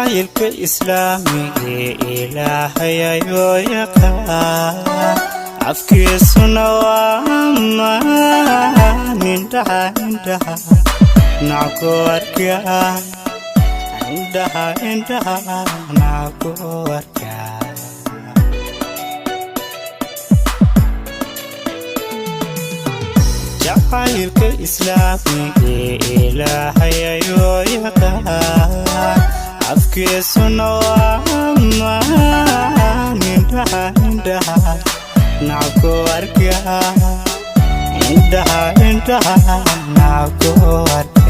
jacaylka islaamiga ilaahay ayuu yaqaan afkiisuna waa ammaan indhaha naku arkaa indhaha naku arkaa jacaylka islaamiga ilaahay ayuu yaqaan afkiisuna waa ammaan indhaha naku arkaa indhaha naku arkaa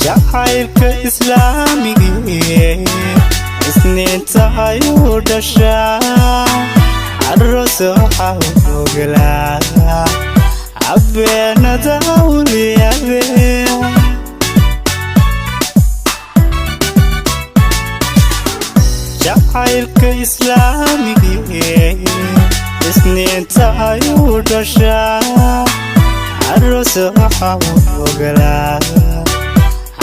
jacaylka islaamiga isniinta ayuu dhashaa aroos waxaa u oglaa habeenada awliyade jacaylka islaamiga isniinta ayuu dhashaa aroos waxaa u oglaa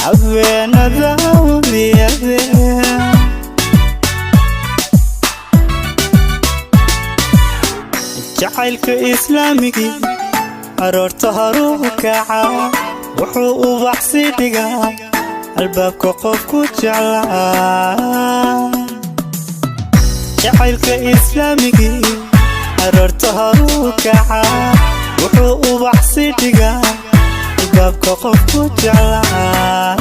habeenada awliyade jacaylka islaamiga aroorta horuu kaca wuxuu u baxsi dhigaa albaabka qofku jeclaa jacaylka islaamiga aroorta horuu kaca wuxuu u baxsi dhigaa albaabka qofku jeclaa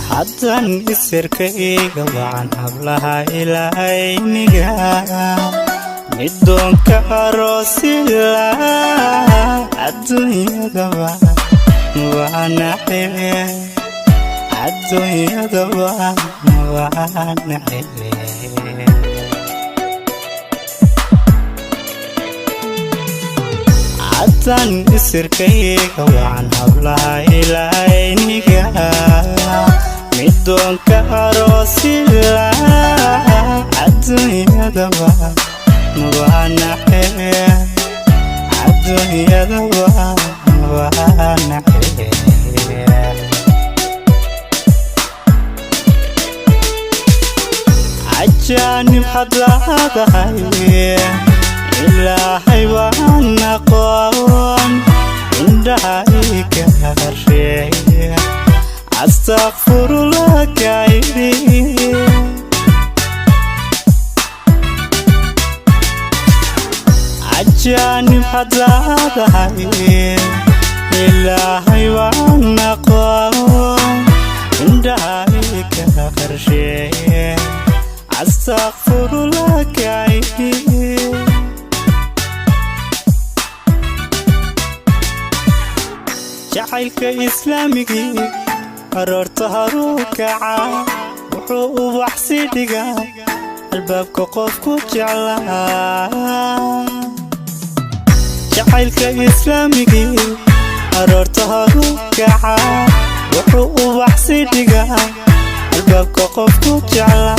hadan isirkayga wacan hablaha ilaahayniga midoonka aroosila adduunyadaba waa naxile adduunyadaba waa naxile hadan isirkayga wacan hablaha ilaahayniga midoonka aroosila adduunyadaba waa naxile adduunyadaba waa naxile ajaanib hadlaadahay ilaahay waan aqoon indhaha iga qarsheeya astaghfirullah kaidi ajaanib hadlaadahay ilaahay waan aqoon indhaha iga qarsheeya astaghfirullah kaidi jacaylka islaamiga aroorta horuu kaca wuxuu u baxsi dhigaa albaabka qofku jeclaa jacaylka islaamiga aroorta horuu kaca wuxuu u baxsi dhigaa albaabka qofku jeclaa